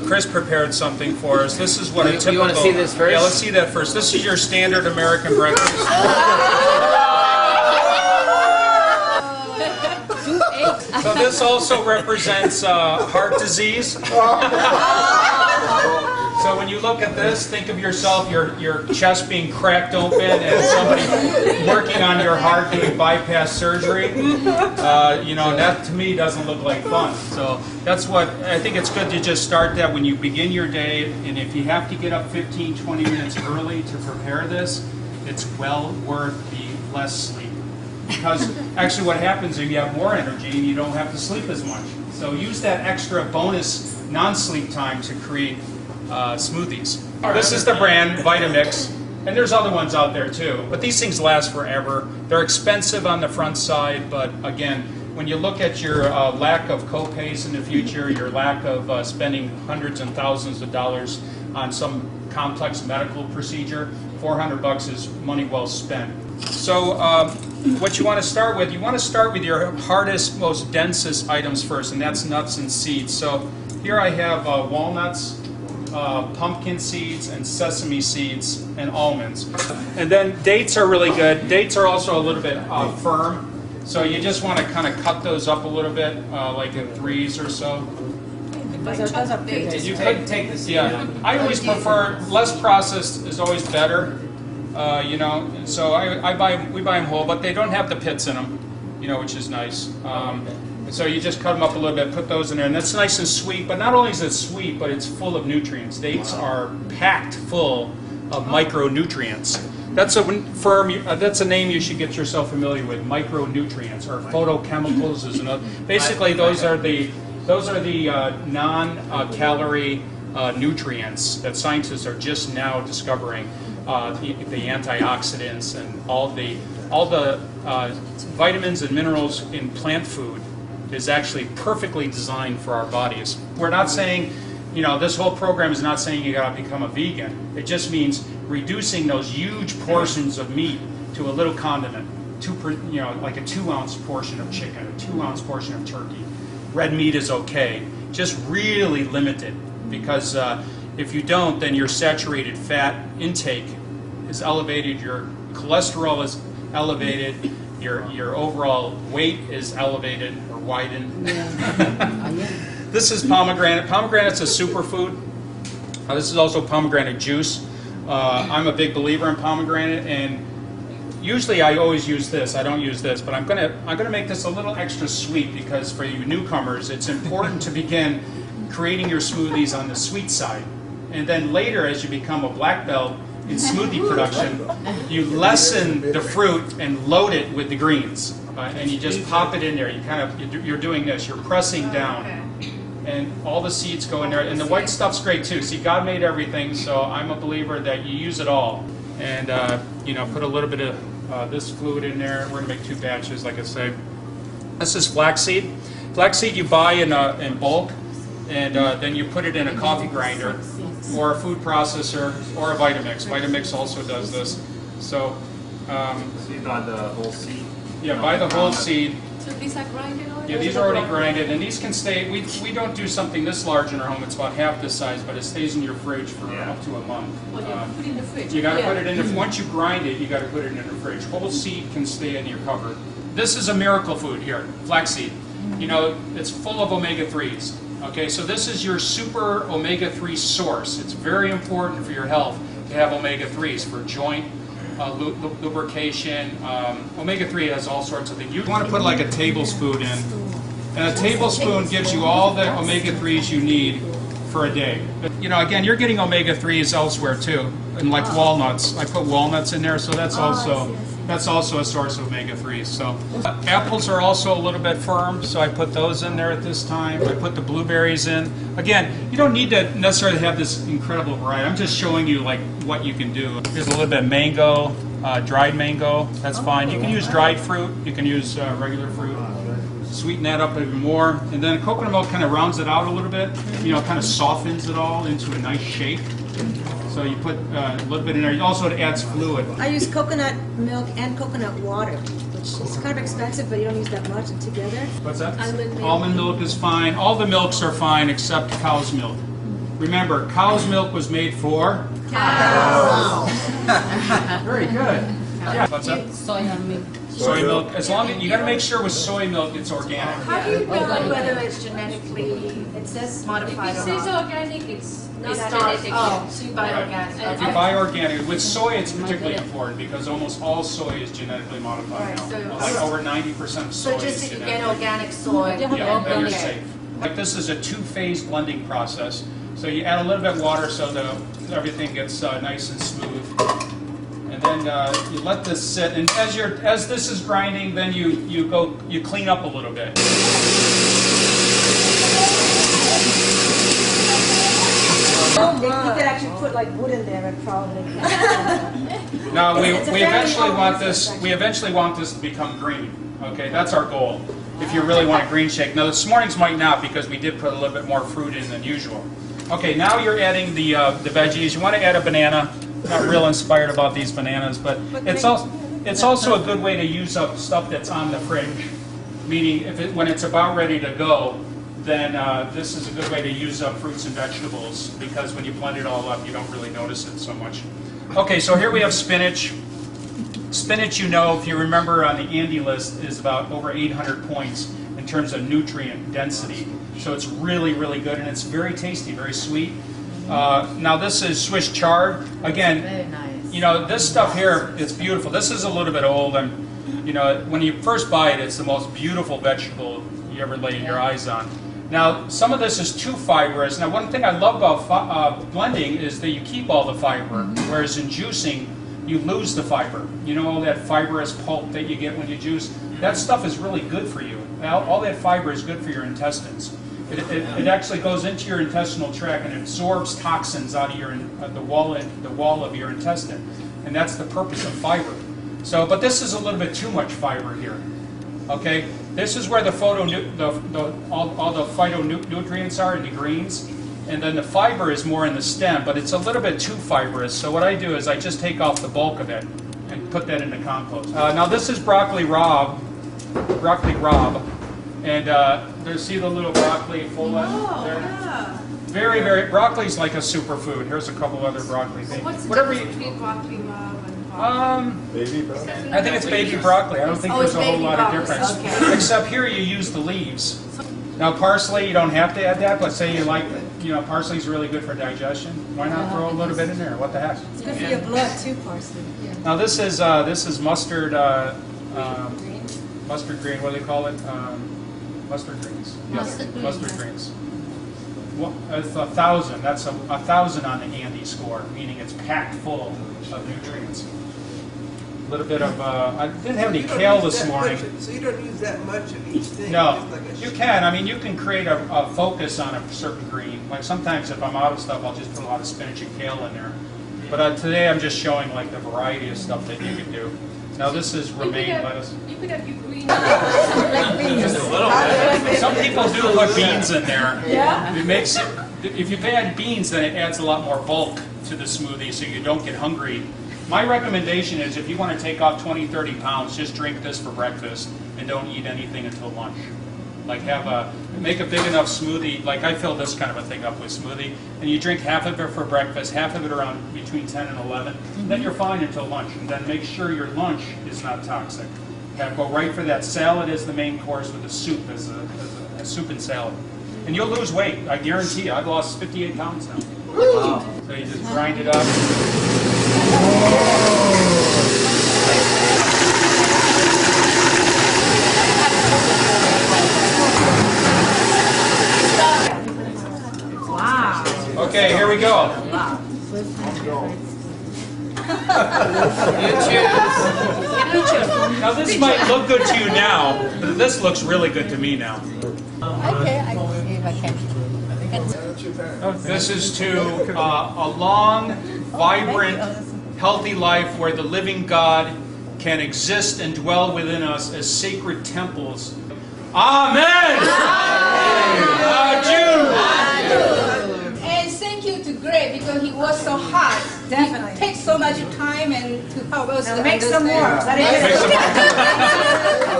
Chris prepared something for us. This is what a typical... You want to see this first? Yeah, let's see that first. This is your standard American breakfast. So this also represents heart disease. So when you look at this, think of yourself, your chest being cracked open and somebody working on your heart doing bypass surgery. You know, that to me doesn't look like fun. So that's what, I think it's good to just start that when you begin your day, and if you have to get up 15, 20 minutes early to prepare this, it's well worth the less sleep. Because actually what happens is you have more energy and you don't have to sleep as much. So use that extra bonus non-sleep time to create smoothies. This is the brand Vitamix, and there's other ones out there too, but these things last forever. They're expensive on the front side, but again, when you look at your lack of co-pays in the future, your lack of spending hundreds and thousands of dollars on some complex medical procedure, $400 is money well spent. So what you want to start with, you want to start with your hardest, most densest items first, and that's nuts and seeds. So here I have walnuts, pumpkin seeds and sesame seeds and almonds. And then dates are really good. Dates are also a little bit firm. So you just want to kind of cut those up a little bit, like in threes or so. You could take this. Yeah, I always prefer less processed is always better. You know, so we buy them whole, but they don't have the pits in them, you know, which is nice. So you just cut them up a little bit, put those in there, and that's nice and sweet. But not only is it sweet, but it's full of nutrients. Dates are packed full of micronutrients. That's a that's a name you should get yourself familiar with. Micronutrients or photochemicals is another. Basically, those are the non-calorie nutrients that scientists are just now discovering. The antioxidants and all the vitamins and minerals in plant food is actually perfectly designed for our bodies. We're not saying, you know, this whole program is not saying you got to become a vegan. It just means reducing those huge portions of meat to a little condiment, you know, like a 2-ounce portion of chicken, a 2-ounce portion of turkey. Red meat is okay, just really limited, because if you don't, then your saturated fat intake is elevated, your cholesterol is elevated, your overall weight is elevated or widened. This is pomegranate. Pomegranate's a superfood. This is also pomegranate juice. I'm a big believer in pomegranate, and usually I always use this. I don't use this, but I'm gonna make this a little extra sweet, because for you newcomers, it's important to begin creating your smoothies on the sweet side. And then later, as you become a black belt in smoothie production, you lessen the fruit and load it with the greens, and you just pop it in there. You're doing this. You're pressing down, and all the seeds go in there. And the white stuff's great too. See, God made everything, so I'm a believer that you use it all. And you know, put a little bit of this fluid in there. We're gonna make 2 batches, like I say. This is flaxseed. Flaxseed you buy in bulk, and then you put it in a coffee grinder or a food processor or a Vitamix. Vitamix also does this. So, so you buy the whole seed? Yeah, buy the whole seed. So these are grinded already? Yeah, these are already grinded, and these can stay. We don't do something this large in our home. It's about half this size, but it stays in your fridge for up to a month. Well, you put it in the fridge. You got to put it in the. Once you grind it, you got to put it in the fridge. Whole seed can stay in your cupboard. This is a miracle food here, flaxseed. You know, it's full of omega-3s. Okay, so this is your super omega-3 source. It's very important for your health to have omega-3s for joint lubrication. Omega-3 has all sorts of things. You want to put like a tablespoon in, and a tablespoon gives you all the omega-3s you need for a day. You know, again, you're getting omega-3s elsewhere too, and like walnuts. I put walnuts in there, so that's also a source of omega-3s. So apples are also a little bit firm, so I put those in there at this time. I put the blueberries in. Again, you don't need to necessarily have this incredible variety. I'm just showing you like what you can do. Here's a little bit of mango, dried mango. That's fine. You can use dried fruit. You can use regular fruit. Sweeten that up even more. And then coconut milk kind of rounds it out a little bit. You know, kind of softens it all into a nice shape. So you put a little bit in there. Also, it adds fluid. I use coconut milk and coconut water, which is kind of expensive, but you don't use that much together. What's that? Almond milk. Almond milk is fine. All the milks are fine except cow's milk. Remember, cow's milk was made for? Very good. Yeah. What's that? Soy milk. Soy milk. As long as you got to make sure with soy milk it's organic. How do you know whether it's genetically, it says modified If or it says not? organic, it's not It's not. genetic. Oh, so you buy Right. organic. If you buy organic, with soy it's particularly important because almost all soy is genetically modified Right, now. so- Like over 90% of soy So is just if you genetic. get organic soy. Yeah, then you're Okay. safe. Like this is a two-phase blending process. So you add a little bit of water so everything gets nice and smooth. And then you let this sit. And as this is grinding, then you clean up a little bit. You could actually put like wood in there and probably. Now we It's a very eventually long want process, this. actually. We eventually want this to become green. Okay, that's our goal. If you really want a green shake. Now this morning's might not because we did put a little bit more fruit in than usual. Okay, now you're adding the veggies. You want to add a banana. Not real inspired about these bananas, but it's also a good way to use up stuff that's on the fridge. Meaning, when it's about ready to go, then this is a good way to use up fruits and vegetables because when you blend it all up, you don't really notice it so much. Okay, so here we have spinach. Spinach, if you remember on the Andy list, is about over 800 points in terms of nutrient density. So it's really, really good, and it's very tasty, very sweet. Now this is Swiss chard. Again, Very nice. this stuff here, it's beautiful. This is a little bit old, and when you first buy it, it's the most beautiful vegetable you ever lay your eyes on. Now, some of this is too fibrous. Now, one thing I love about blending is that you keep all the fiber, whereas in juicing, you lose the fiber. All that fibrous pulp that you get when you juice, that stuff is really good for you. All that fiber is good for your intestines. It actually goes into your intestinal tract and absorbs toxins out of the wall of your intestine, and that's the purpose of fiber. So, but this is a little bit too much fiber here. Okay, this is where all the phytonutrients are in the greens, and then the fiber is more in the stem, but it's a little bit too fibrous. So what I do is I just take off the bulk of it and put that into compost. Now this is broccoli rabe, and see the little broccoli full there? Very, very, broccoli's like a superfood. Here's a couple other broccoli things. What's the Whatever difference between broccoli rabe and broccoli? Baby broccoli? I think it's baby broccoli. I don't think there's it's a whole baby lot of broccoli, difference. okay. Except here you use the leaves. Now parsley, you don't have to add that, but say you like, parsley's really good for digestion. Why not throw a little bit in there? What the heck? It's good for your blood too, parsley. Now this is mustard, mustard green. What do they call it? Mustard greens. Yes, mustard greens. Well, it's 1,000. That's a 1,000 on the Andy score, meaning it's packed full of nutrients. A little bit of, I didn't have any kale this morning. So you don't use that much of each thing? No, just like a you can. I mean, you can create a focus on a certain green. Like sometimes if I'm out of stuff, I'll just put a lot of spinach and kale in there. But today I'm just showing like the variety of stuff that you can do. Now this is romaine lettuce. You could have your green. Just a little bit. Some people do put beans in there. Yeah? It makes it, if you add beans, then it adds a lot more bulk to the smoothie so you don't get hungry. My recommendation is if you want to take off 20, 30 pounds, just drink this for breakfast and don't eat anything until lunch. Like make a big enough smoothie, like I fill this kind of a thing up with smoothie, and you drink half of it for breakfast, half of it around between 10 and 11, then you're fine until lunch, and then make sure your lunch is not toxic. Go right for that salad as the main course with the soup as a soup and salad. And you'll lose weight, I guarantee you. I've lost 58 pounds now. Wow. So you just grind it up. Wow. Okay, here we go. Now this might look good to you now, but this looks really good to me now. Okay, I see if I can. This is to a long, vibrant, healthy life where the living God can exist and dwell within us as sacred temples. Amen! June! And thank you to Gregg because he was so hard. Definitely. He takes so much time and to help us Now to make some more. understand. Let it Make some-